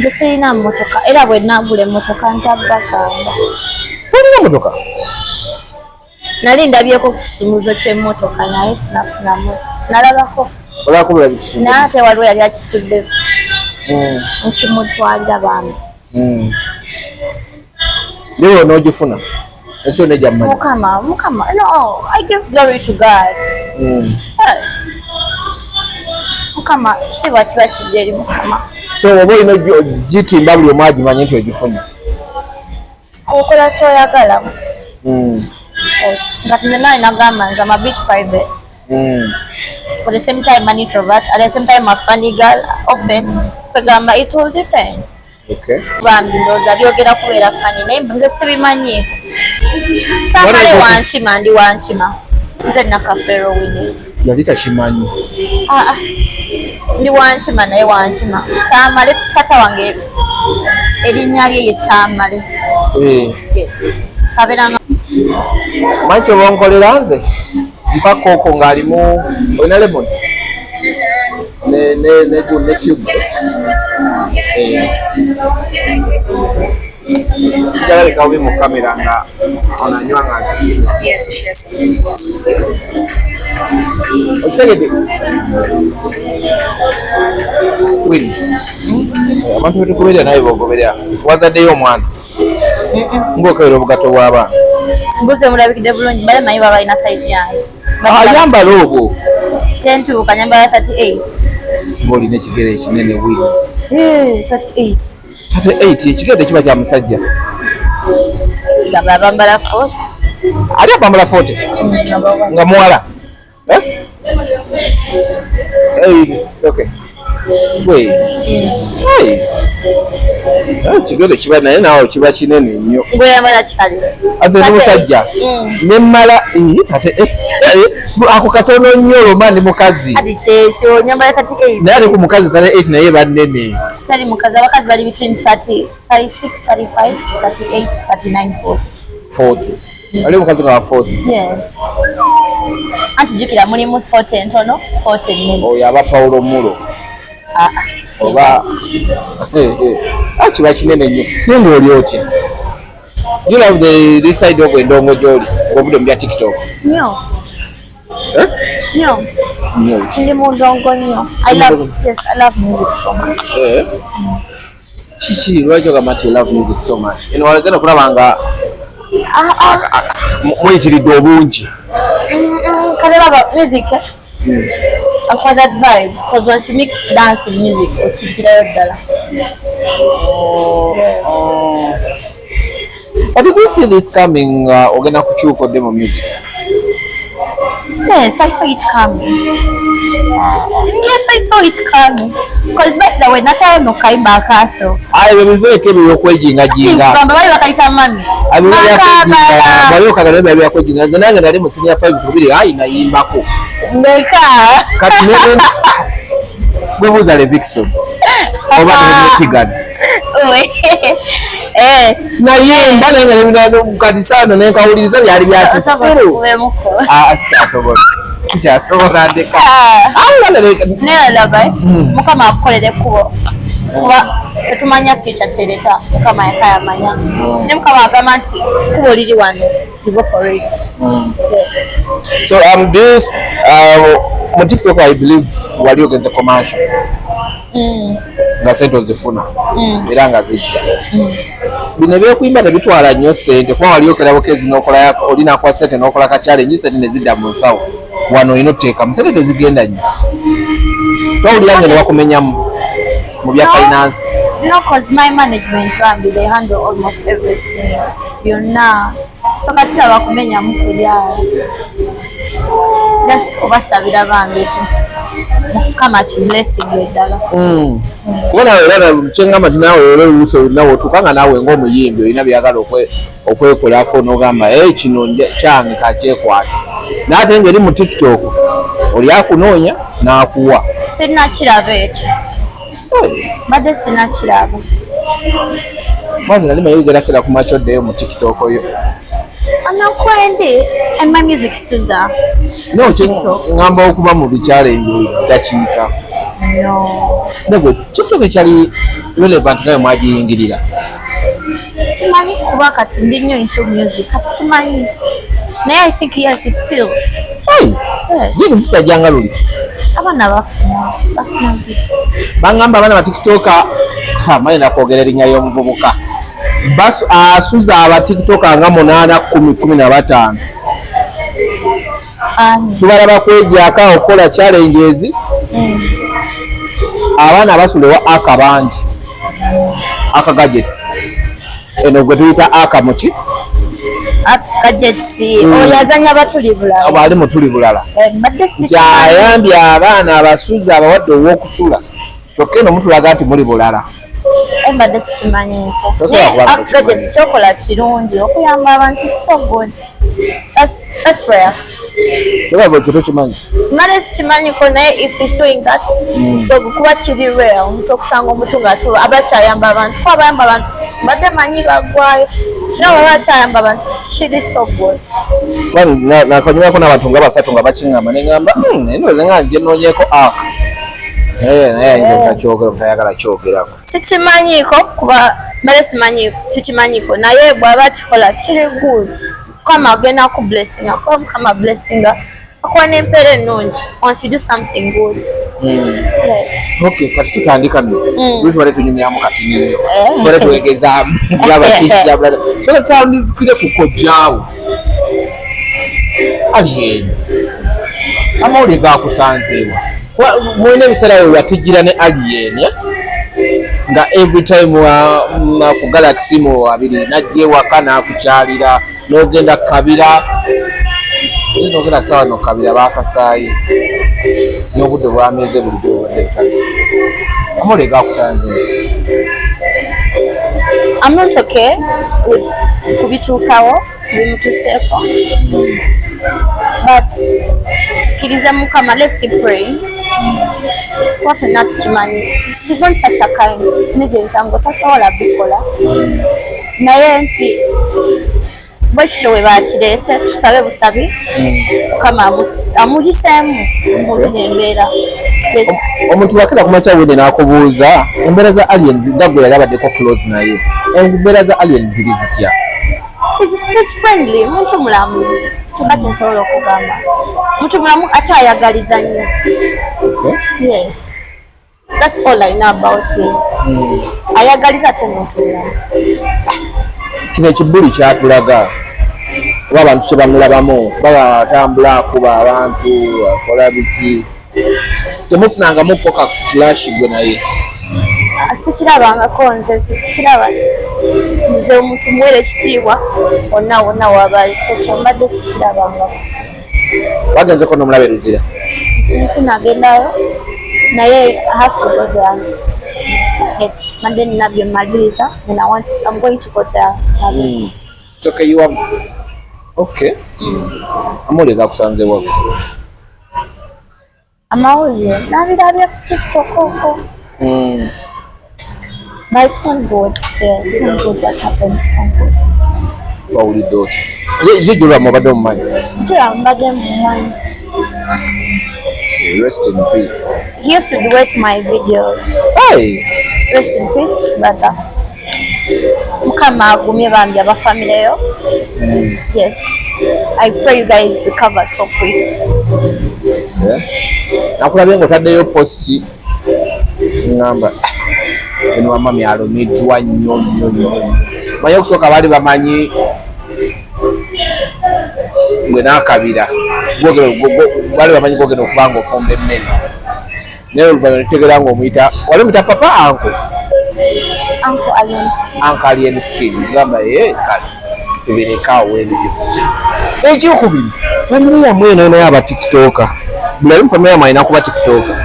nze sirina mmotoka era bwe nagula emmotoka ntabbakamba. Tolina mmotoka? Nali ndabyeko ku kisumuzo ky'emmotoka naye sinafunamu. Nalabako. Olabako bulabye kisumuzo? Naye ate waliwo yali akisudde. Nkimutwalira bambi. Naye onoogifuna? Ese oneegya mmanyi? Mukama, no, I give glory to God. Yes. Mukama, kiba kidde eri Mukama. So oba olina ogitimba buli omu agimanyi nti ogifunye? Okola ky'oyagala. Yes. But nze nagamba nze I'm a bit private. For the same time an introvert, at the same time a funny girl, open. Kugamba it will depend. Okay. Bambi ndoza byogera kubeera funny naye nze sibimanyi. Tamale wankima ndi wankima. Nze nakafero Winnie. Yali takimanyi. Ndi wankima naye wankima. Tamale tata wange erinnya lye ye Tamale. Yes. Sabiranga. Manyi kyobonkolera nze? Mpa kooko ng'alimu olina lemon? Ne cube. Njagala leka obe mu kamera nga onanywa nga okitegedde? Winnie, abantu betugoberera nawe bogoberera wazaddeyo omwana ng'okebera obugato bw'abaana. Mbuze mulabikidde bulungi bale manyi baba alina size yange. Ayambala obwo 10 to kanyambala 38. ng'olina ekigere ekinene Winnie. 38. 38 ekigere kiba kya musajja. Gaba bambala 40. Ali abambala 40 nga muwala. Okay. Ekigere kiba naye naawe kiba kinene nnyo. Ngoyambala kikali. Aze n'omusajja nemmala ako katono nnyo oloma ndi mukazi. Adi kyekyo nyambala 38. Naye ali ku mukazi 38 naye bannene. Tali mukazi abakazi bali between 30, 36, 35, 38, 39, 40. Ali mukazi nga 40. Yes. Anti jukira mulimu 40 entono, 40 nnene. Oyo aba Paulo Mulo. Oba kiba kinene nnyo. Naye ng'oli otya? You love this side of endongo gy'oli ng'ovudde mu bya TikTok? Nnyo. Nnyo. Kiri mu ndongo nnyo. I love music so much. Kiki lwaki ogamba nti you love music so much? Eno walagenda okulaba nga muyitiridde obungi. Kale baba music for that vibe because when she mix dance and music okigirayo ddala. Yes. But did you see this coming ogenda kukyuka odde mu music? Yes, I saw it coming. Yes, I saw it coming. Because back then when natalo no kaimba akaso. Ayo biveeko ebyo okwejingajinga. Bamba bali bakayita mami. Bali okagala ebyo byakwejinga. Nze nange nali mu senior 5 kubiri nayimbako. Ndeka. Kati nene bwebuuza le Vixen. Oba Tigad. Nayimba naye nga kati saano nenkawuliriza byali bya kisiru. Kikyasobola ndeka. Nelaba Mukama akukolere kubo. Kuba tetumanya future kyereta Mukama yakayamanya. Ne Mukama agamba nti kubo liri wano. You go for it. Yes. So this mu TikTok I believe wali ogenze commercial. Nga sente ozifuna era nga zijja. Bino ebyokuyimba nebitwala nnyo ssente kuba wali okerabokezi n'okola olina kwa ssente n'okola ka challenge ssente ne zidda mu nsawo wano olina otteeka mu ssente tezigenda nnyo. Twawulira ne wakumenyamu mu bya finance. No, because my management family they handle almost everything. Byonna so kasi abakumenya mu kulya. Just kubasabira bambi ekintu. Kama blessing ddala. Wona era mchenga nawe oluso nawe tukanga nawe ng'omuyimbi olina byagala okwekolako n'ogamba kino kyange kakyekwata. N'ate ngeri mu TikTok oli akunoonya n'akuwa. Sinnakiraba ekyo. Badde sinnakiraba. Maze nali mayigerakira ku macho ddeyo mu TikTok oyo. Anakwende and my music still there. No, ngamba okuba mu challenge dakiika. No. Nego TikTok ekyali relevant ngayo mwagiyingirira. Simanyi kuba kati ndi nnyo into music. Kati simanyi. Naye I think yes, it's still. Hey. Yes. Ziki zitajanga luli. Abana bafuna bits. Bangamba abana ba TikTok mayi nakwogera erinnya y'omuvubuka. Bas asuza aba TikTok nga 8, 10, 15. Tubalaba kwejjaako okukola challenges. Abaana basulewa akabangi. Aka gadgets. Eno gwe tuyita aka muki? Gadgets. Oyazanya batuli bulala. Abali mutuli bulala. Ayambye abaana abasuza abawadde ow'okusula. Kyokka eno mutulaga nti muli bulala. Embadde sikimanyiiko. Gadgets kyokola kirungi okuyamba abantu. It's so good. That's rare. Mane sikimanyiiko naye if he's doing that it's good kuba kiri rare omuntu okusanga omuntu ng'asobola abakyayamba abantu kuba abayamba abantu badde manyi bagwayo nawe abakyayamba abantu kiri so good. Nakanyumako n'abantu nga 3 nga bakiŋŋamba ne ŋŋamba ndoze nga nje noonyeeko aka naye ayinza kyogera obutayagala kyogerako. Sikimanyiiko kuba mane sikimanyiiko naye bw'aba kikola kiri good. Kama agenda ku blessing kama blessing akuwa n'empeera ennungi once you do something good. Yes. Okay, kati tutandika nno tubale tunyumyamu kati niyo tubale tulegezaamu kulaba kikirabulala so tutandikire ku kojjaawo Alien amawulire gakusanzeewa mulina ebiseera bwe watijjira ne Alien nga every time ku Galaxy mu 2 najja ewaka n'akukyalira n'ogenda kabira n'ogenda sawa no kabira bakasaayi n'obudde bwameze bulijjo obadde amawulire gakusanzeewa. I'm not okay with kubituukawo bimutuseeko but kiriza Mukama, let's keep praying. Waffe natukimanyi she's not such a kind nebyebisango tasobola bikola naye nti bwekityo we bakireese tusabe busabi Mukama amuliseemu muzina embeera. Omuntu wakira kumakya Winnie n'akubuuza embeera za Aliens gagwe yali abaddeko close naye embeera za Aliens ziri zitya? He's friendly, muntu mulamu kyokka kyensobola okugamba muntu mulamu ate ayagaliza nnyo. Yes, that's all I know about him. Ayagaliza ate muntu mulamu. Kino ekibbuli kyatulaga oba abantu kye bamulabamu baba atambula akuba abantu akola biki temufunangamu koka clash gwe naye? Sikirabangako nze sikiraba nze omuntu muwere ekitiibwa wonna wabaali so kyombadde sikirabangako. Wagenzeko n'omulaba eruzira? Sinagendayo naye I have to go there. Yes, mbadde nina bye mmaliriza and I'm going to go there. It's okay, you are okay. Amawulire gakusanzeewa? Amawulire nabirabye ku TikTok okwo. But it's not good still. It's not good what happened. It's not good. Wawulidde oti? Ye gyolwamu obadde omumanyi? Gyolwamu mbadde mumanyi. Rest in peace. He used to duet my videos. Hey! Rest in peace, brother. Mukama agumye bambi abafamily yo. Yes. I pray you guys recover so quick. Nakulabye ng'otaddeyo post ngamba eno wamami alumiddwa nnyo. Manyi okusooka baali bamanyi gwe n'akabira baali bamanyi gwogenda okuba nga ofumba emmere naye oluvannyuma netutegeera ng'omuyita wali omuyita papa Uncle Alien Skin gamba kale tubirekaawo ebyo. Ekyokubiri famire yammwe eno naye aba TikToker buli ali mu famire yammwe alina kuba TikToker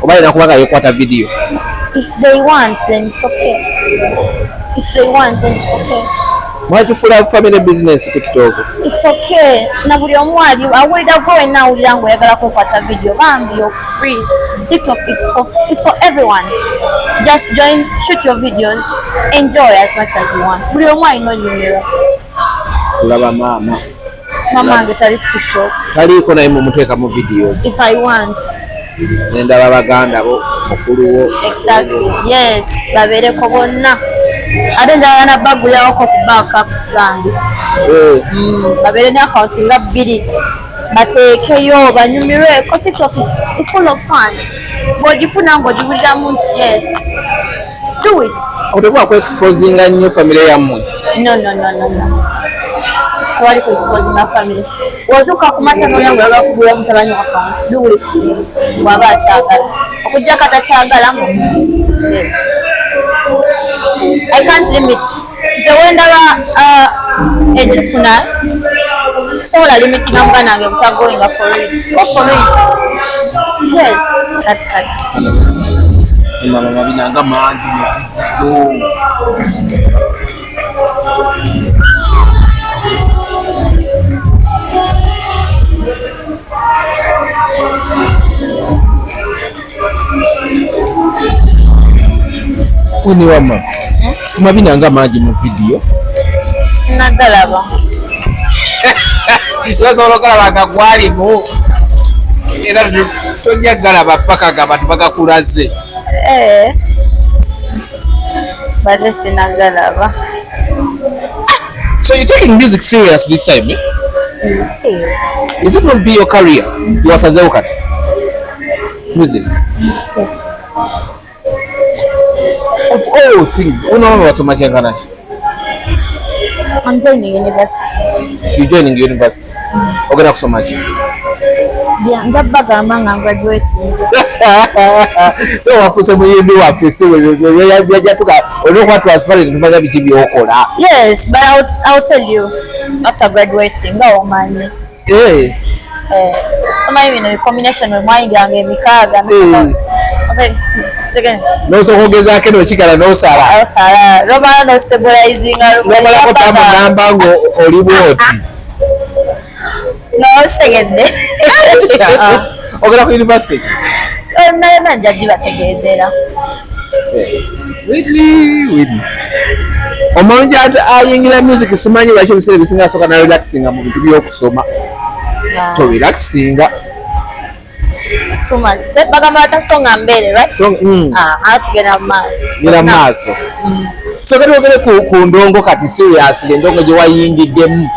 oba alina kuba nga yeekwata vidiyo. If they want, then it's okay. If they want, then it's okay. Mwaki full family business TikTok? It's okay. Na buli omu ali awulira gwe wenna awulira ng'oyagala kukwata video bambi you're free. TikTok is for everyone. Just join, shoot your videos, enjoy as much as you want. Buli omu alina onyumirwa. Kulaba mama. Mama wange tali ku TikTok. Taliiko naye mumuteekamu videos. If I want. Nendaba baganda bo mukuluwo. Exactly. Yes, babeereko bonna. Ate njagala na bagulawoko ku backups bange. Babeere ne account nga 2 bateekeyo banyumirweko. TikTok is full of fun. Bw'ogifuna ng'ogiwuliramu nti yes. Do it. Oteekwa ku exposinga nnyo family yammwe? No. Tewali ku exposinga family. Wazuuka ku makya n'oyanga oyagala kugula mutabanyi account. Do it. Bw'aba akyagala. Okujja katakyagala yes. I can't limit. Nze wendaba ekifuna sobola limitinga mugana wange butagoyinga for it. Go for it. Yes. That's right. Mama binanga mangi Winnie wama mabinanga mangi mu video sinagalaba yasobola okulaba gwalimu era tonyagalaba paka abantu bagakulaze. But sinagalaba. So you're taking music serious this time, eh? Is it will be your career? You are Sazeukat. Music? Yes. Of all things, so much I'm joining university. You're joining university? Okay, so much. Yeah, I'm graduating. So wafuse muyimbi waffe olwokuba transparent tumanya biki byokola. Yes, but I'll tell you after graduating nga omanyi. Omanyi bino combination wemwayingiranga emikaaga nosooka ogezaako n'okikala n'osala nomala nostabilizinga nomalako tamugamba ng'oli bwoti nosegedde ogenda ku university naye nja gibategeezera. Winnie omuntu ayingira music simanyi lwaki ebiseera ebisinga asooka na relaxinga mu bintu by'okusoma. To relaxinga bagamba batasonga mbere right? Tugenda mu maaso. So kati ogere ku ndongo kati seriously endongo gye wayingiddemu.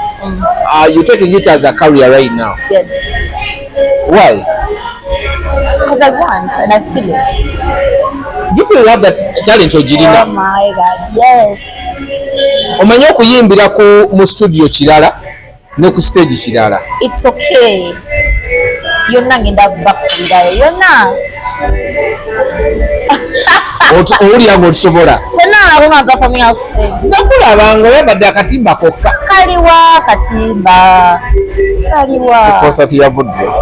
You taking it as a career right now? Yes. Why? Because I want and I feel it. Do you feel you have that talent ogirina? Oh my God, yes. Omanyi okuyimbira mu studio kirala ne ku stage kirala. It's okay. Yonna ngenda bakulirayo yonna. Owulira ng'otusobola? Yonna performing off stage. Nakulabanga oyambadde akatimba kokka. Kaliwa katimba. Kaliwa. Concert ya Mudra.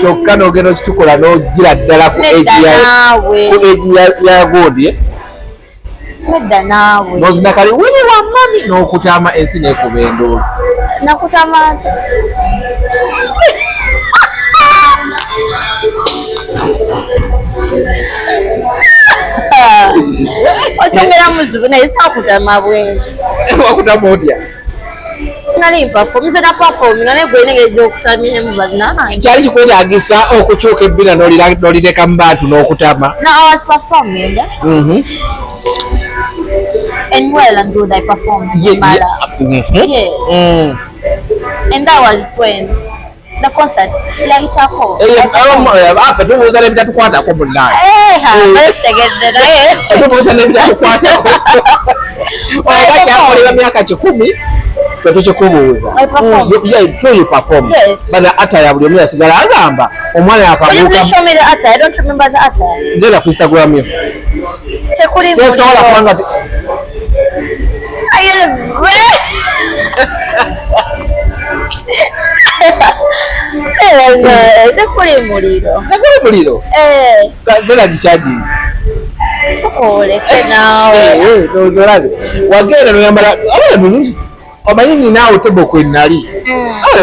Kyokka n'ogenda okitukola n'ogira ddala ku egi ya Gondi. Nedda naawe. N'ozina kali Winnie wa mami n'okutama ensi n'ekuba endoolo. Nakutama nti. Otongera muzibu naye sakutama bwengi. Wakutama otya? Nali perform nze na perform naye gwe nenge gy'okutamyemu bazina. Kyali kikwetaagisa okukyuka ebbina n'olireka mu bantu n'okutama. No, I was performing. And well and good I performed. Yes. And that was when the concert yayitako. Affe tubuuza n'ebitatukwatako munnange. Bestegedde naye. Tubuuza n'ebitatukwatako. Oba kyakolera myaka 10 ffe tukikubuuza. You perform. Yes. Bana ata ya buli omu yasigala agamba omwana yakabuuka. Will you please show me the attire? I don't remember the attire. Ngenda ku Instagram yo. Tekuli muliro. Tesobola kubanga Tekuli muliro. Tekuli muliro? Genda gikyagi. Sokoleke naawe. Nozolabe. Wagenda noyambala omanyi ninawe tebo kwe nali.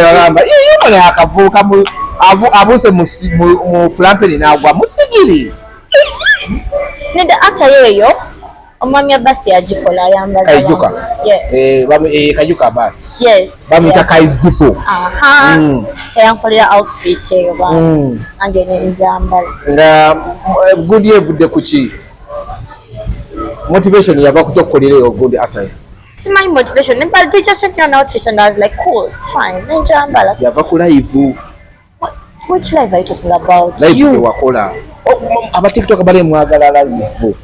Agamba ye mwana yakavuuka abuse mu flampeni n'agwa musigiri. Nenda actor yeyo Omwami Abbas yagikola ayambaza Kayijuka. Yeah. Kayijuka Abbas. Yes. Bamita Kayijuka. Yankolera outfit eyo nange nenjambala. Nga good evudde kuki? Motivation yava kutokolera eyo good attire. It's my motivation. But they just sent me an outfit and I was like, cool, it's fine. Nenjambala. Yava ku live. Which live are you talking about? Live you wakola. Aba TikTok bale mwagala live.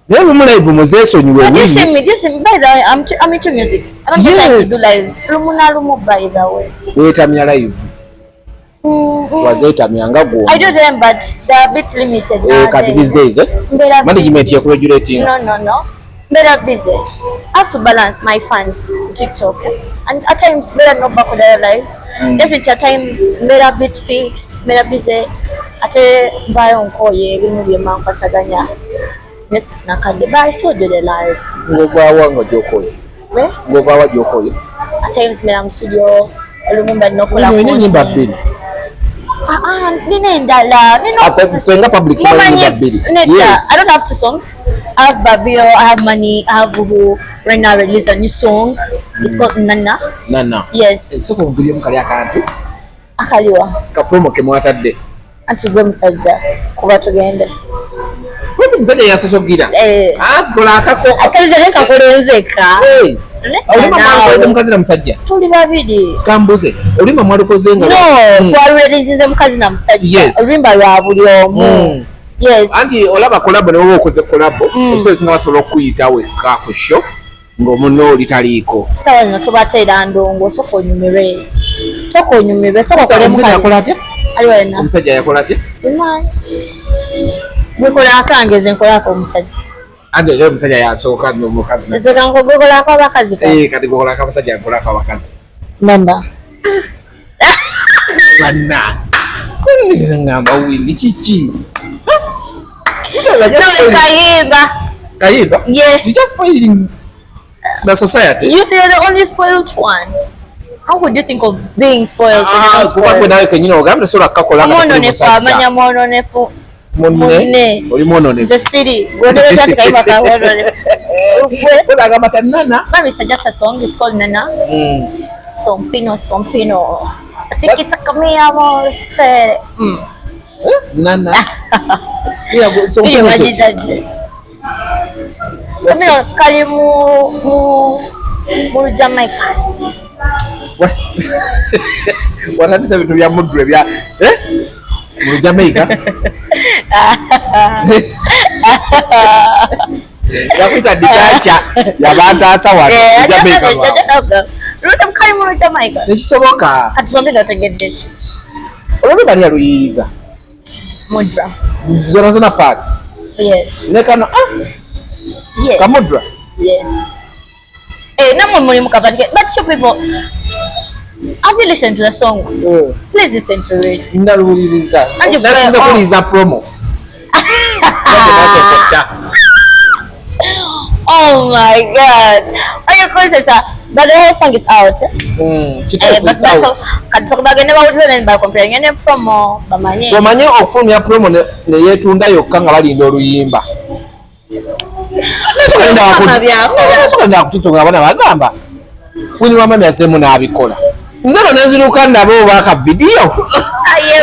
Never live muzeesonyiwe. Do you see me? By the way, I'm into music. I don't get time to do lives. Lumu by the way. Wetamya live. Wazetamya nga gwo. I do them, but they're a bit limited now. These days, management ya graduating. No. Better busy. I have to balance my fans TikTok, and at times better not back with their lives. Yes, at times better bit fixed, better busy. Ate bayo nkoye bintu byemankasaganya. Yes, nakande but I still do the live. Ngovawa ngo jokoye. Where? Ngovawa jokoye. At times me am studio. Lumumba nokola content. Senga public. Yes. I don't have 2 songs. I have Babio, I have Money, I have who right now released a new song. It's called Nana. Yes. It's so good. Akaliwa. Kapromo ke mwatadde. Anti gwe musajja kuba tugende. Kwese musajja yasoso gira. Kola akako. Akalidde kakolenzeka. Olima mukazi na musajja. Tuli babiri. Kambuze. Olima mwalukoze nga. No, twalulirizinze mukazi na musajja. Olwimba lwa buli omu. Yes. Anti olaba collab ne wowe okoze collab. Obusozi singa basobola okuyita wekka ku show ng'omuno oli taliiko. Sawa zino tubateera ndongo soko onyumirwe. Soko onyumirwe soko kole mukazi. Omusajja yakola atya? Aliwena. Omusajja yakola atya? Simanyi. Bwekola akangeze nkolako omusajja. Ande leo omusajja yasooka n'omukazi. Ezeka nkogokolako abakazi. Kati gokolako abasajja yakolako abakazi. Nanda. Banna. Kuli ngamba Winnie kiki? Kayimba? Yeah. You're just spoiling the society. You're the only spoiled one. How would you think of being spoiled? Kuba nawe kenyine ogambye sola kakola nga mononefu amanya mononefu. Monne. Oli mononefu. The city. Whatever that Kayimba ka mononefu. Kola gamba Nana. But it's just a song. It's called Nana. Sompino. Tikitaka mi amor stere. Nana. So you imagine this. Kamino kali mu Jamaica. What? Wanatisa vitu vya Mudra vya mu Jamaica. Yakuita dikacha ya bantu asawa Jamaica. Rutam kali mu Jamaica. Tekisoboka. Katusombe dotegedde. Olwo bali aluyiza. Mudra. Zona parts. Yes. Nekano Yes. Kamudra. Yes. Namwe muri mukabadike. But you people, have you listened to the song? Please listen to it. Ndaluliza. That's kuliza promo. Oh my God. Are you crazy, sir? But the whole song is out. But that song, can talk about never would learn by comparing any promo. Bamanye okufulumya promo ne yetunda yokka nga balinda oluyimba. Soka kuTikTok abana bagamba. Winnie wamami asemu n'abikola. Nzero neziruka nabo baka video.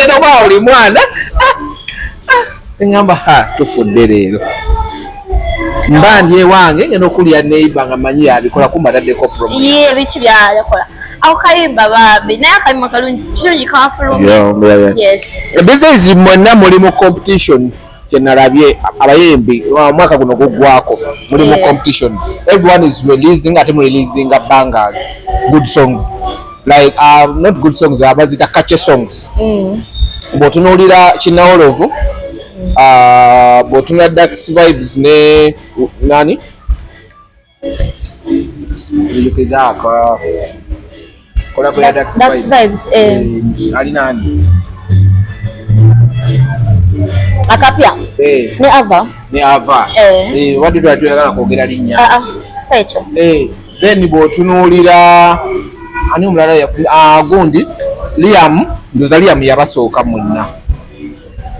Eno ba oli mwana. Ngamba tufudde leero. Mbandi ewange ngeno okulya neighbor nga manyi yabikola kumbataddeko promo. Ye bichi byakola. Aho Kayimba babi naye Kayimba kalungi kirungi kafulumya. Yes. Business mwenna muli mu competition. Kenarabye abayembi mwaka guno gugwako muli mu competition. Everyone is releasing bangers, good songs. Like not good songs, abazita catchy songs. Botunulira Kinawolovu. Botuna Dax Vibes ne nani? Nilikiza kola kwa Dax Vibes. Ali nani? Akapya. Ne Ava. What did I do kwogera linnya? Saicho. Then botunulira ani omulala yafu gundi Liam, ndoza Liam yabasooka mwenna.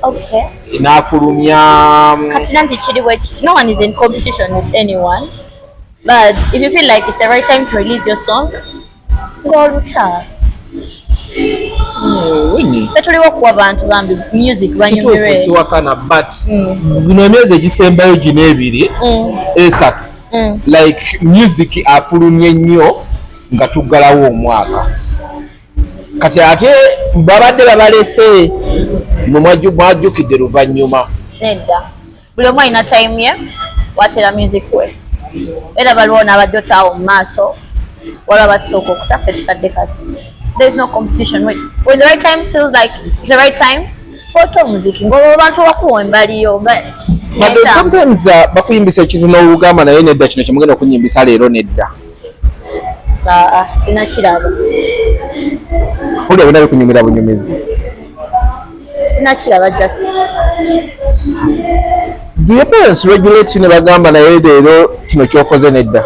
Okay. n'afulumya kati nanti kiriwo ekiti. No one is in competition with anyone, but if you feel like it's the right time to release your song, ng'oluta. Winnie Tuliwo kuwa abantu bambi music banyumirwe. Kituufu siwakana but guno emyezi egisembayo gino ebiri esatu like music afulumye nnyo nga tuggalawo omwaka kati ate babadde babalese mwajjukidde luvannyuma nedda buli omu alina time ye watera music we era baliwo n'abajja otaawo mu maaso waliwo abatusooka okutaffe tutadde kati. There's no competition. When the right time feels like it's the right time, photo music. But sometimes bakuyimbisa ekintu n'olugamba naye nedda kino kyemugenda okunyimbisa leero nedda. Sinakiraba. Uli abona bikunyumira bunyumizi. Sinakiraba just. Do your parents regulate you ne bagamba naye leero kino ky'okoze nedda?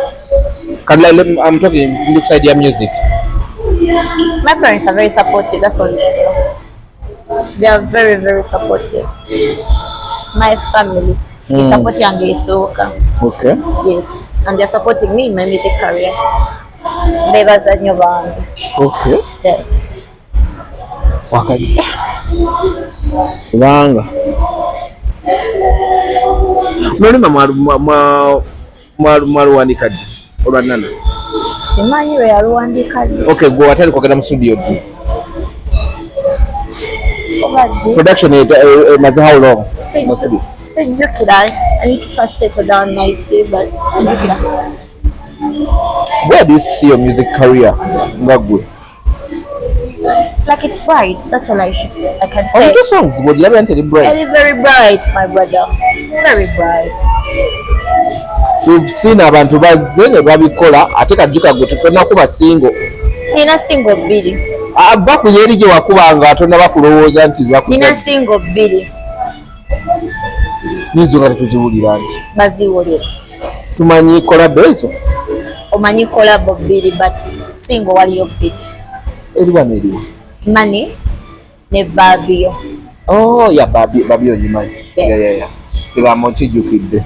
I'm talking inside your music. My parents are very supportive, that's all you should know. They are very, very supportive. My family is supporting Angaisoka. Okay. Yes. And they're supporting me in my music career. They was a new band. Okay. Yes. Wakati. Wanga. Nolima mwaluwandika ddi olwanana? Simanyi lwe yaluwandika ddi. Okay, gwe watali kwogera mu studio ddi? Obadde. Production emaze how long? Sijjukira. I need to first settle down nicely, but sijjukira. Where do you see your music career? Ngagwe. Like it's bright, that's all I can Oh, say. two songs, but you haven't very bright. Very, very bright, my brother. Very bright. We've seen abantu bazze ne babikola ate kajjuka gwe tonakuba single. Nina single bbiri. Ava ku yeri gye wakubanga atonna bakulowooza nti bakuze. Nina single bbiri. Nizo nga tetuziwulira nti. Baziwulira. Tumanyi kolabo ezo? Omanyi kolabo bbiri but single waliyo bbiri. Eriwa n'eriwa? Mani ne Babio. Oh, ya Babio nyimanyi. Yes. Kigambo nkijjukidde.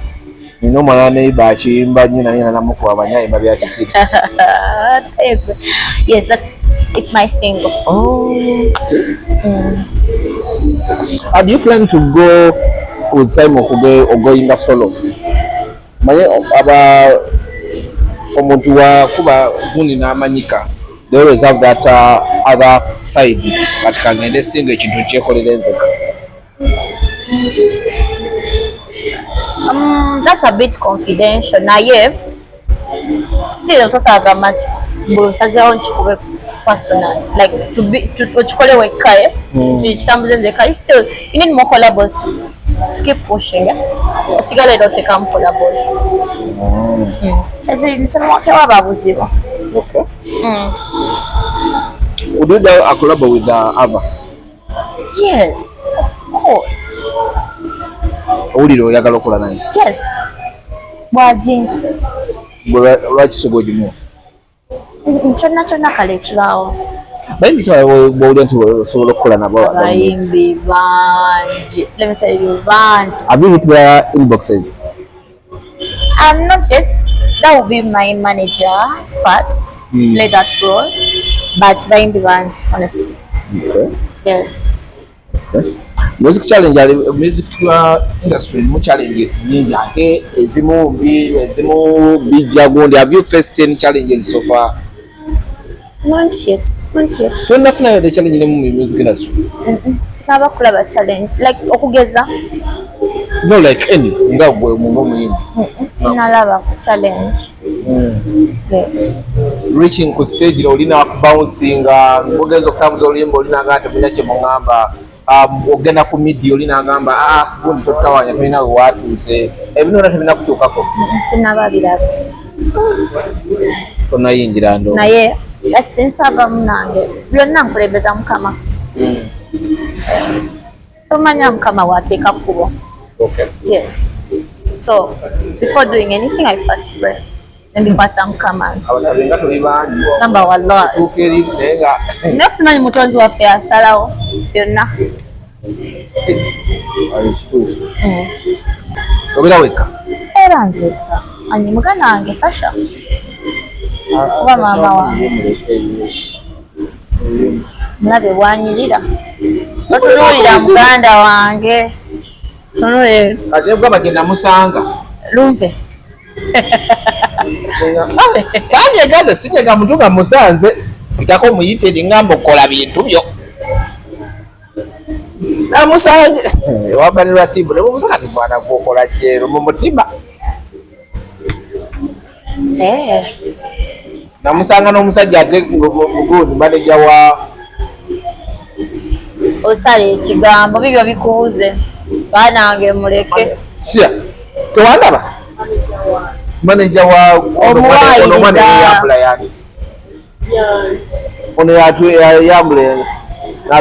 Nino omwana ne bakiyimba nnyo naye namukuba abanyayimba bya kisiri. Yes, it's my single. Oh. Do you plan to go with time okugoyimba solo? Manye omuntu wakuba gundi n'amanyika. They always have that other side. Kati kangende single ekintu kyekolera enzeka. That's a bit confidential. Naye still tosaga much busazeho nkikube personal like to chikole wekaye kitambuze nzeka. Still you need more collabos to keep pushing. Osigale don't take collabos. Tewaba buzibu. Okay. Would you do a collab with Ava? Yes, of course. Owulira oyagala okola naye? Yes. Bwaji. Lwaki sogogimu? Kyonna kale ekibaawo. Bayimbi bw'owulira nti osobola okukola nabo? Bayimbi bangi. Let me tell you, bangi. Have you hit their inboxes? Not yet. That will be my manager's part. Play that role. But bayimbi bangi, honestly. Okay. Yes. Okay. Music challenge, music industry, mu challenges nyingi ate ezimu bijja gundi. Have you faced any challenges so far? Not yet. Tunafuna the challenge in the music industry. Sinaba kulaba challenge like okugeza. No, like any nga gwe mungo muyimbi. Sinalaba challenge. Yes. Reaching ku stage olina bouncing ngogeza okutambuza oluyimba olina ngate bina kye mungamba. Ogenda ku media olina agamba gundi totawanya tulina watuuse ebinona tebina kukyukako. Sinaba biraba. Tonayingira ndo. Naye nsaba munange byonna nkulembeza Mukama. Tomanya Mukama wateeka kkubo. Okay. Yes. So before doing anything I first pray. Then because Mukama. Abasabe nga tuli bangi. Namba wallahi. Tukeri nenga. Next man mutonzi waffe asalawo byonna. Ayo kituufu. Obeera wekka? Era nzekka. Anyi muganda wange Sasha. Oba maama wange. Mulabe bwanyirira. Otunuulira muganda wange. Tunuulira. Kati nebugamba gye namusanga. Lumpe. Sanyegaze sinyega muntu nga musanze. Pitako muyite ngamba okola bintu byo. Namusanje. Wabalirwa tibu. Nebuuza kati mwana gwokola kyero mu mutima. Namusanga n'omusajja ate mugundi maneja wa osale ekigambo bibyo bikubuze banange muleke sia tewandaba maneja wa omwana yambula yani ono yambula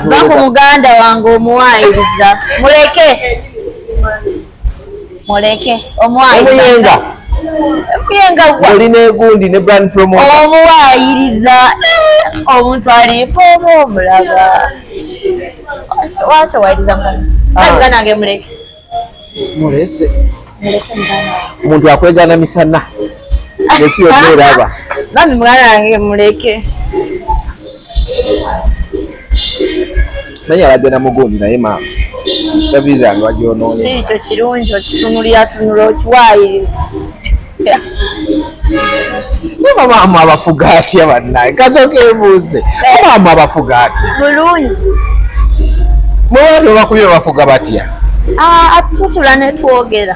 baku muganda wange omuwayiriza muleke omuwayiriza olina egundi ne brand promoter omuwayiriza omuntu alipo omulaga wacha wayiriza muganda nange muleke mulese omuntu akwegana misana yesi yogeraba nami muganda nange muleke naye abadde na mugundi naye maama taviza nga wagyonoonye kiikyo kirungi okitunulira okiwayiriza maama abafuga atya bannaye kasooka ebuuze maama abafuga atya bulungi muwani obakubye bafuga batya tutula ne twogera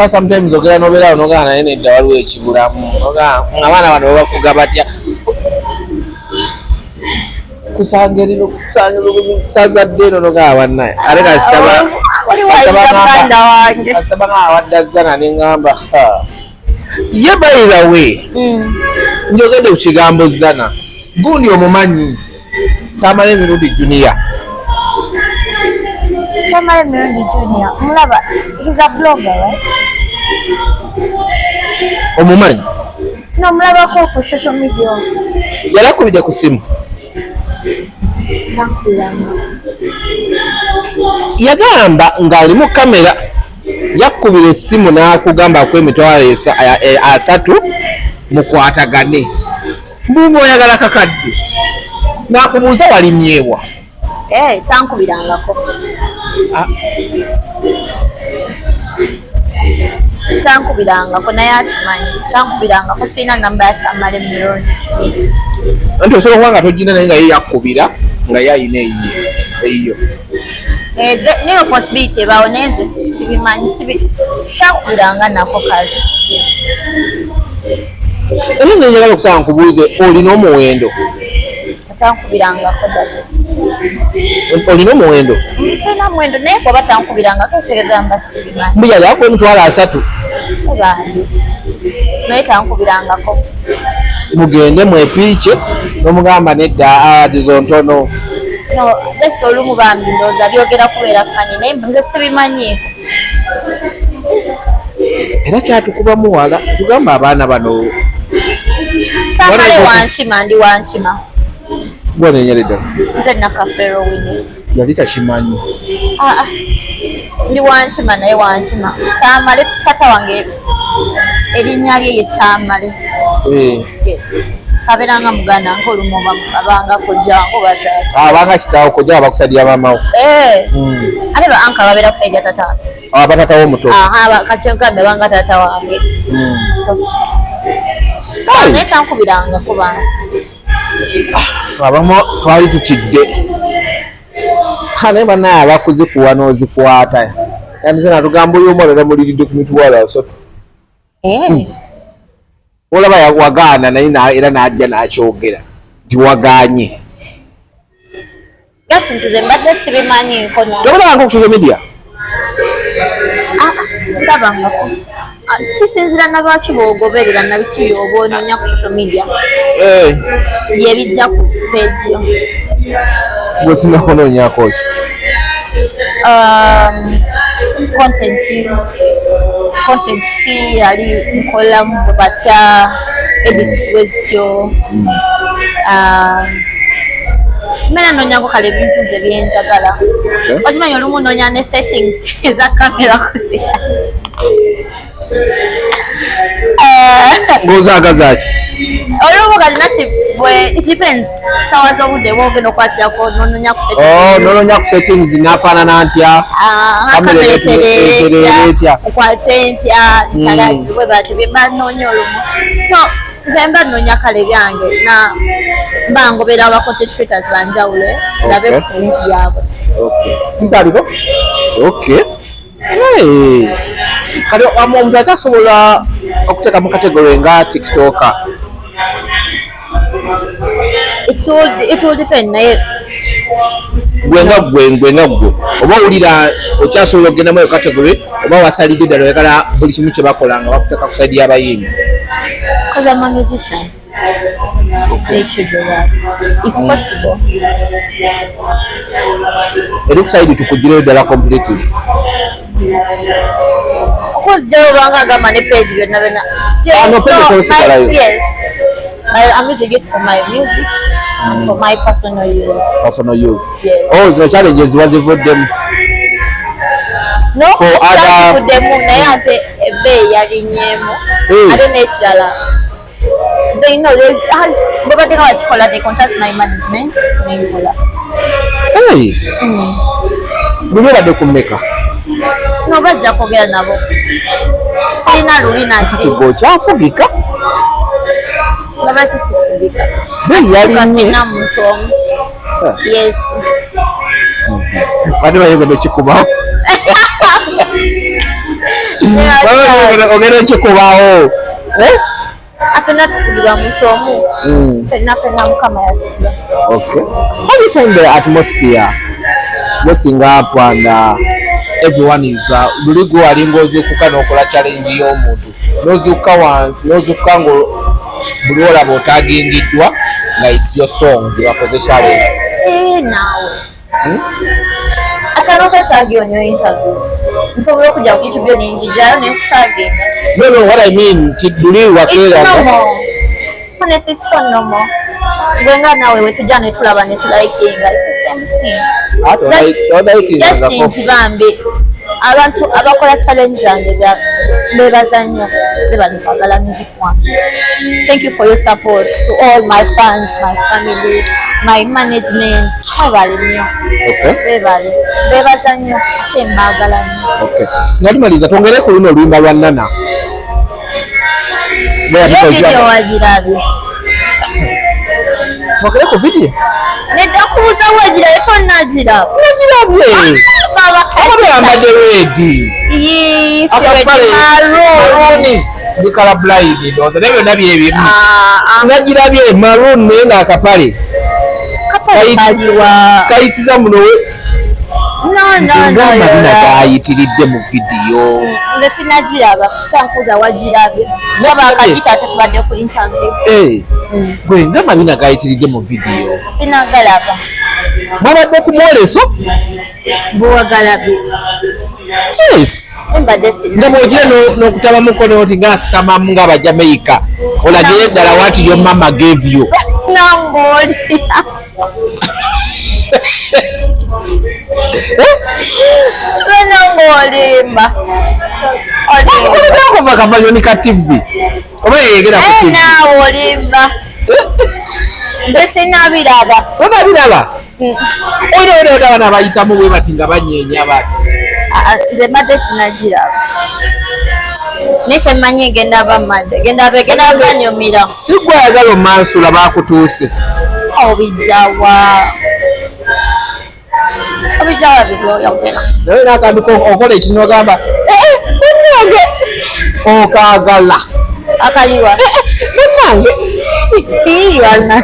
sometimes ogera nobeerawo nogana naye nedda waliwo ekibulamu abaana bano babafuga batya kusangirikusaza eno nogaba bannaye ate kasitaba nga awadda zana neŋŋamba ye by the way njogedde ku kigambo zana gundi omumanyi Tamale emirundi junior Tamale emirundi junior mulaba he's a blogger right omumanyi no mulabako ku social media yalakubidde ku simu yagamba ng'ali mu kamera yakubira essimu n'akugamba ku emitwalo 3 mukwatagane mbuumu oyagala kakadde n'akubuuza walimyewa tankubirangako tankubirangako naye akimanyi tankubirangako sirina namba ya Tamale emirundi anti osobola kuba nga togina naye nga ye yakubira nga yayina eyiyo niyo possibility ebaawo naye nze sibimanyi tankubiranga nako kale era nenjagala okusaba nkubuuze olina omuwendo tankubirangako dasi olina omuwendo sirina muwendo naye kuba tankubirangako ekigamba sibimanyi mbuyagalaku emitwalo 3 ebandi naye tankubirangako mugende mwepiike nomugamba nedda tizo ntono no dasi olumu bambi ndowooza byogera kubeera fani naye nze sibimanyiiko era kyatukuba muwala tugamba abaana bano Tamale wankima ndi wankima gwanenyeredda nze nakafeero Winnie yali takimanyi ndi wankima naye wankima Tamale tata wange erinnya lye ye Tamale sabeeranga muganda nga olumu abanga kojjangu batata abanga kitaawo kojja bakusadira mamawo ate anka babeera kusaidia tata abatata w'omuto kacyogambe banga tata wange naye tankubirangako bantu abamu twali tukidde naye bannaye abakuzikuwa n'ozikwata yandize natugamba oyo omwana namuliridde ku mitwalo 3 olaba wagaana naye era n'ajja n'akyogera nti wagaanye gasi nti ze mbadde sibimanyiiko tobulabanga ku social media ndabangako kisinzira nalwaki bwogoberera nabiki byoba onoonya ku social media byebijja ku page yo bwesinako noonyako ki content ki yali nkolamu batya edits wezityo mena nonyako kale ebintu nze byenjagala okimanyi olumu nonya ne settings eza kamera kusi ng'ozaagazaki olumu kati nati it depends sawa z'obudde bwogenda okwatirako nononya ku nononya ku settings nafaanana ntya kamera etereetya okwate ntya nkyalaki bwe batyo bye banoonya olumu so nze mba noonya kale byange na mba ngobera aba content creators banjawulo ndabe ku bintu byabwe ntaliko kati omuntu atasobola okuteeka mu kategori nga tiktoker it will depend naye gwe oba owulira okyasobola okugenda mu eyo kategori oba wasalidde ddala oyagala buli kimu kye bakola nga bakuteeka ku saidi y'abayimbi because I'm a musician they should do that if possible eri ku saidi tukugireyo ddala completely okuzijjayo obanga agamba ne page byonna byonna yes I'm using it for my music and for my personal use. Yes. Oh, so challenges wazivuddemu no zazivuddemu naye ate ebbeeyi yalinnyemu ate n'ekirala they know bwe badde nga bakikola they contact my management nenkola buli obadde ku mmeka no bajja kwogera nabo sirina luli kati gwokyafugika lwaki sifugika yalinye muntu omu yesu bade bayogedde kikubawo ogenda okikubawo afena tufugirwa muntu omu fenna mukama yatufuga. Okay, how do you find the atmosphere waking up and everyone is buli gwe alinga ozuukuka n'okola challenge y'omuntu n'ozuukuka nga buli olaba otaagingiddwa nga it's your song gye bakoze challenge naawe I can also tag you on your interview. Nsobola okujja ku YouTube nenjijayo nekutaginga. No, what I mean buli wakera honestly it's so normal. Gwenga nawe wetujja ne tulaba ne tulikinga it's the same thing. Just nti bambi abantu abakola challenge zange bebaza nnyo bebali kwagala music wange. Thank you for your support to all my fans, my family, my management. Bebali nnyo. Bebali bebaza nnyo ate mbagala nnyo. Okay, ngatumaliza twongere ku luno oluyimba lwa Nana. Video wazirabye. Mwakale ku video? Nedda kubuza wagirayo tonnagiraba. Nagirabye. Ababe yambadde reedi. Yes, maroon. Ndi kala blind ndowooza naye byonna byebimu. Nagirabye maroon naye ng'akapale. Kayitiza muno we. No. Gayitiridde mu video. Nze sinagiraba tankuza wagirabye. Ndaba akagita ate tubadde ku interview. Gwe nga mabina gayitiridde mu video. Sinagalaba. Mwabadde ku mwoleso? Bwagalabe. Yes. Nga bw'ogira n'okutaba mukono oti ng'asikamamu ng'Abajamaika olagire ddala what your mama gave you. Namboli. Olimba. Okuva kavanyoni ka TV. Oba yegera ku TV. Naawe olimba. Nze sinabiraba. Onabiraba? Oyo otaba bayitamu bwe bati nga banyeenya bati. Nze mbadde sinagiraba. Nekye mmanyi genda bamadde. Genda banyumira. Si gwe ayagala omansula bakutuuse. Obijawa bibyoyogera. Naye n'akantu okola ekino ogamba munnange okaagala. Akaliwa. Munnange. Iyana.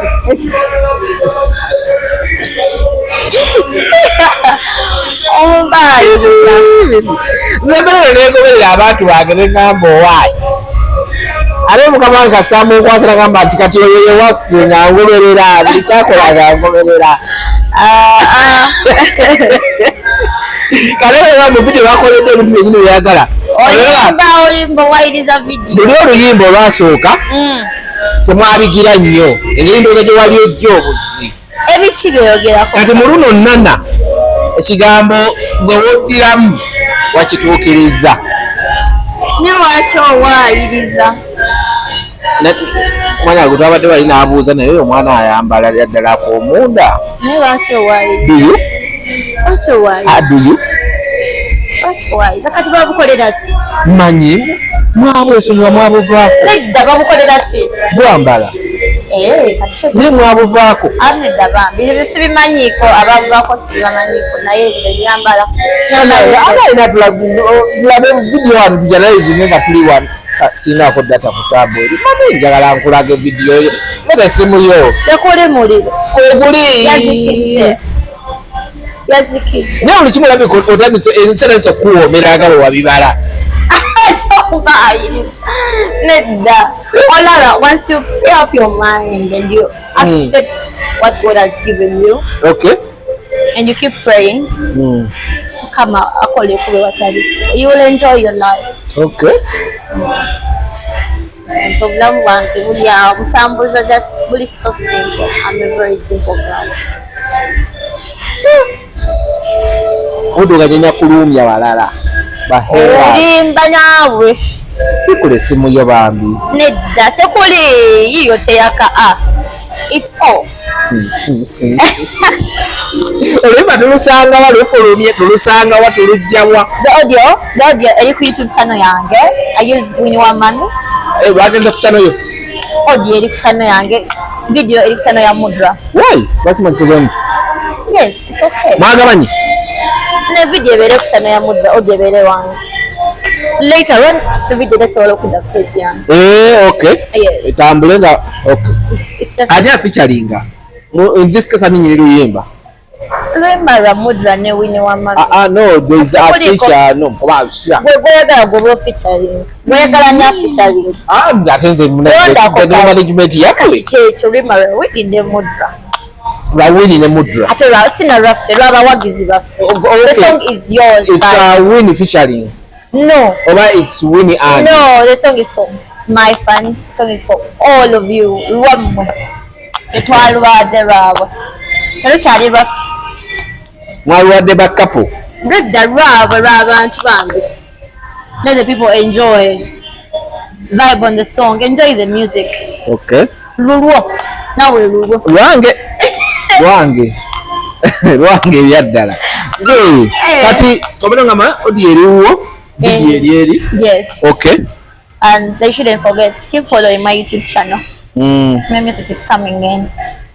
Ombayi. Nze mbere neegoberera abantu bange ne ngamba owaayi. Ate mukama wange kasamba okwasa nagamba nti kati oyo ye waffe nga ngoberera buli kyakola nga ngoberera. Kale era mu video bakoledde ebintu byenyini byagala. Oyimba wayiriza video. Buli oluyimba olwasooka temwabigira nnyo engeri ndowooza gye wali ojja obuzi ebiki byogerako kati mu luno nana ekigambo bwe woddiramu wakituukiriza ne lwaki owaayiriza omwana gwe twabadde bali n'abuuza naye omwana ayambala ddala ak'omunda naye lwaki owaayiriza lwaki owaayiriza kati babukolera ki manyi mwabwesonyiwa mwabuvaako nedda babukolera ki bwambala kati naye mwabuvaako nedda bambi ebyo sibimanyiiko ababuvaako sibibamanyiiko naye nze byambala againa tulabe vidiyo wano tujanalizinge nga tuli wano sinaako data ku taabu eri mami njagala nkulaga vidiyo yo meta simu yo tekuli muliro kweguli yazikidde naye buli kimu olabika otandise enserese okuwoomera nga bwe wabibala nedda olaba once you free up your mind and you accept what God has given you okay and you keep praying kama akole kube watali you will enjoy your life okay so bulamu bwange buli awo mutambuza just buli so simple. I'm a very simple girl. Odoganya kulumya balala bahera olimba naawe bikule simu yo bambi nedda tekuli yiyo teyaka it's all olimba tulusanga wa lufulumye tulusanga wa tulujjawa the audio eri ku YouTube channel yange I use Winnie Wamani wagenze ku channel yo audio eri ku channel yange video eri ku channel ya Mudra why batman program yes it's okay mwagabanyi ne video ebere ku channel ya Mudra audio ebere wange later on the video dasobola okuda ku page yange okay yes etambulenga okay it's just aja featuringa in this case ani luyimba remember Mudra ne Winnie Wamani no there is a feature no kwa sha gwegala go featuring gwegala nya featuring atenze management yakwe checho remember we did Mudra Winnie ne Mudra ate sina rafe laba wagizi bafe the song is yours it's Winnie featuring no it's Winnie and no the song is for my fans the song is for all of you lwamwe etwalwadde lwabwe tero kyali bafe mwalwadde ba couple nedda lwabwe lw'abantu bambi let the people enjoy vibe on the song enjoy the music okay lulwo nawe lulwo lwange ebyaddala kati obona ngama odi eriwo video eri yes okay and they shouldn't forget keep following my YouTube channel my music is coming in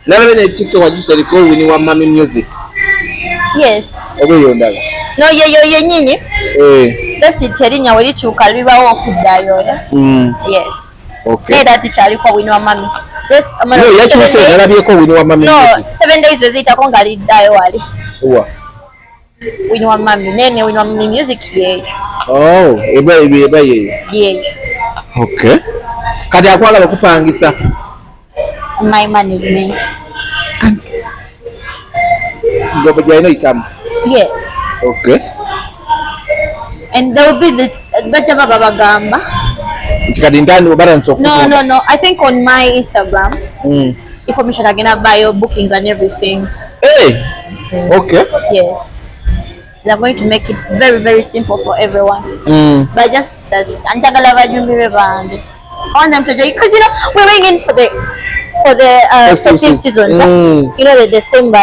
nalabe ne TikTok wajuse liko Winnie Wamani music yes obeyo ndala no ye nyinyi that's it terinya wali chuka libawo okuddayo yes okay that chali kwa Winnie Wamani yes amana no yachuse nalabyeko Winnie Wamani no 7 days wezita ko ngali ddayo wali wa Winnie Wamani nene Winnie Wamani music ye eba ye okay kati akwala bakupangisa my management ngoba jaino itam yes okay and there will be the bajaba babagamba tikadi ndani balance of no I think on my Instagram information agenda bio bookings and everything okay yes they're going to make it very very simple for everyone but just anjagala bajumbire bandi I want them to do it because you know we're waiting for the festive season you know the December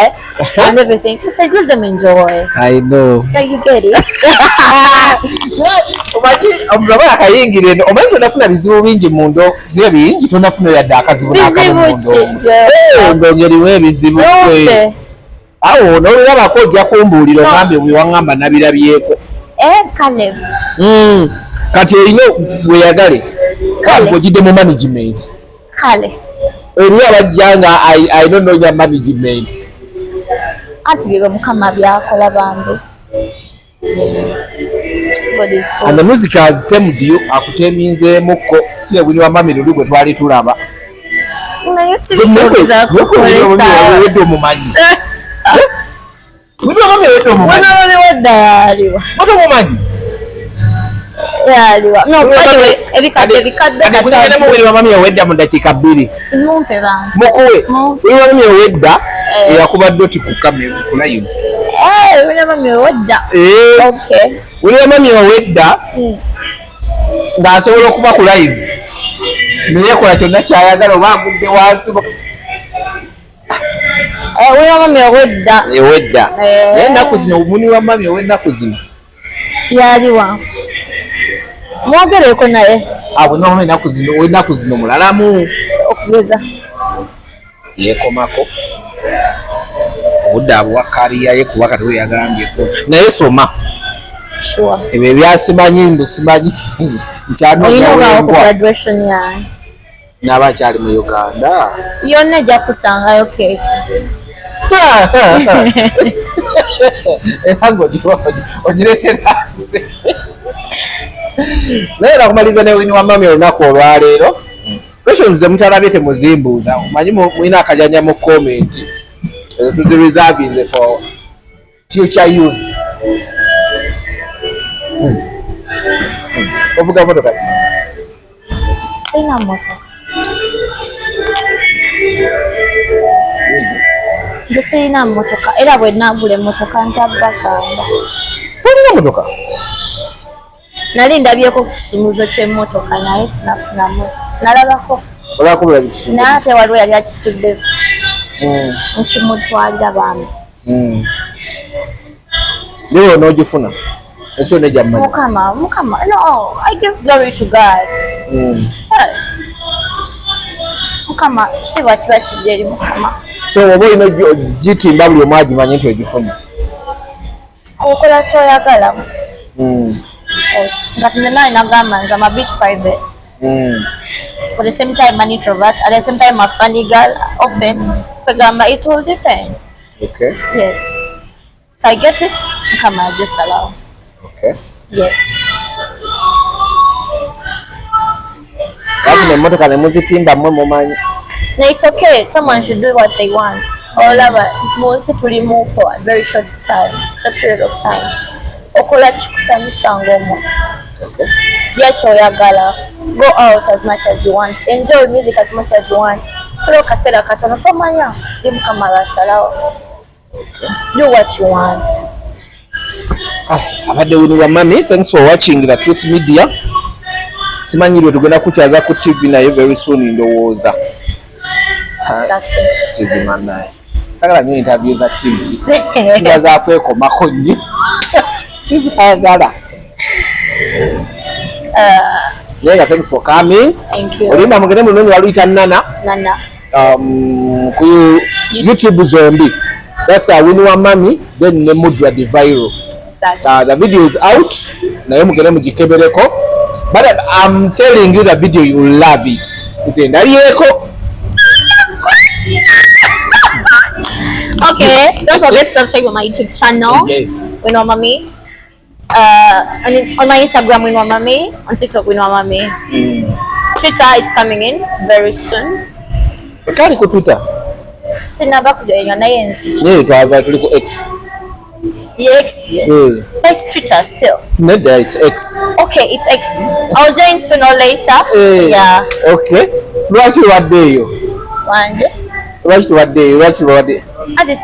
and everything just like let them enjoy I know like you get it omulaba akayingire omanyi nafuna bizibu bingi mundo zibe bingi tonafuna yadde akazibu ndongeriwo ebizibu awo nolulabako ojja kumbuulira ogambe bwe waŋŋamba nabirabyeko kale kati erina weyagale kale ogidde mu management kale eri abajja nga ayinononya management anti bye mukama byakola bambi and the music has tamed you akuteminzeemukko si Winnie Wamani luli gwe twali tulaba wedde omumanyi wedda yaliwa omumanyi yaliwa no kwali ebikadde kati mu Winnie wa mami owedda mu dakiika 2 mumpe bana mukuwe Winnie wa mami owedda yakuba doti ku kamera ku live Winnie wa mami owedda okay Winnie wa mami owedda ng'asobola okuba ku live naye yakola kyonna kyayagala oba agudde wansi Winnie wa mami owedda naye ennaku zino Winnie wa mami ow'ennaku zino yaliwa mwogereko naye bwena ennaku zino mulalamu okugeza yeekomako obudde abuwa kaliya ye kuba kati we yagambyeko naye soma ebyo ebyasimanyi mbusimanyi nkyanoonyawengwa n'aba akyali mu Uganda yonna ejja kusangayo keeki era ogireetera nze naye nakumaliza ne Winnie wa mami olunaku olwaleero questions ze mutalabye temuzimbuuza omanyi mulina akajanja mu comment ezo tuzireservinze for future use ovuga motoka ki sina motoka nze sirina motoka era bwe nagula emmotoka ntabbakanda tolina motoka nali ndabyeko ku kisumuzo ky'emmotoka naye sinafunamu nalabako naye ate waliwo yali akisudde nkimutwalira baami naye onoogifuna esi onejja mmanyi mukama no I give glory to God yes mukama kitiibwa kiba kijja eri mukama so oba olina ogitimba buli omu agimanyi nti ogifunye okola kyoyagala yes but nze naye nagamba nze I'm a bit private at the same time an introvert at the same time a funny girl open kugamba it will depend okay yes if I get it come I just allow okay yes basi nemmotoka nemuzitimba mmwe mumanyi no it's okay someone should do what they want olaba munsi tulimu for a very short time it's a period of time okola kikusanyusa ng'omuntu byakyoyagala go out as much as you want enjoy music as much as you want kola akaseera katono tomanya ndi mukama lwasalawo do what you want abadde Winnie wa mami thanks for watching the Truth Media simanyi lwe tugenda kukyaza ku TV naye very soon ndowooza TV manaye sagala nyo interview za TV ziba zakwekomako nnyo sizagala naye thanks for coming olimba mugende munonyi waluyita nana ku YouTube zombi that's Winnie wa mami then ne Mudra the viral the video is out naye mugende mugikebereko but I'm telling you the video you will love it nze ndalyeko okay don't forget to subscribe on my YouTube channel yes Winnie wa mami on my Instagram Winnie wa mami on TikTok Winnie wa mami Twitter is coming in very soon okali ku Twitter sinaba kujoyinga naye nzi naye twava tuli ku X X it's Twitter still nedda it's X okay it's X I'll join sooner or later yeah okay lwaki lwaddeeyo wanje lwaki lwadde at this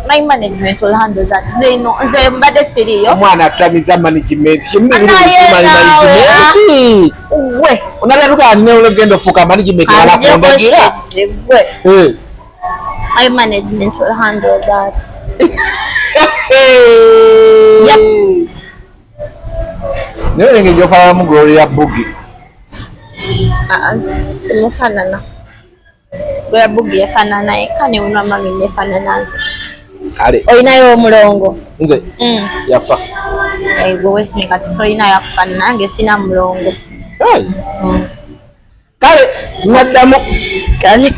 my management will handle that nze mbadde siriyo omwana atamiza management we onalatuka atina olugendo fuka management alakondagira my management will handle that naye olenge gyofaanamu Gloria ya Bugi simufaanana Gloria Bugi yafaanana eka ne Winnie wa mami nefaanana nze kale olinayo omulongo nze yafa gwe wesinga titolinayo akufaanana nange sina mulongo kale mwaddamu kale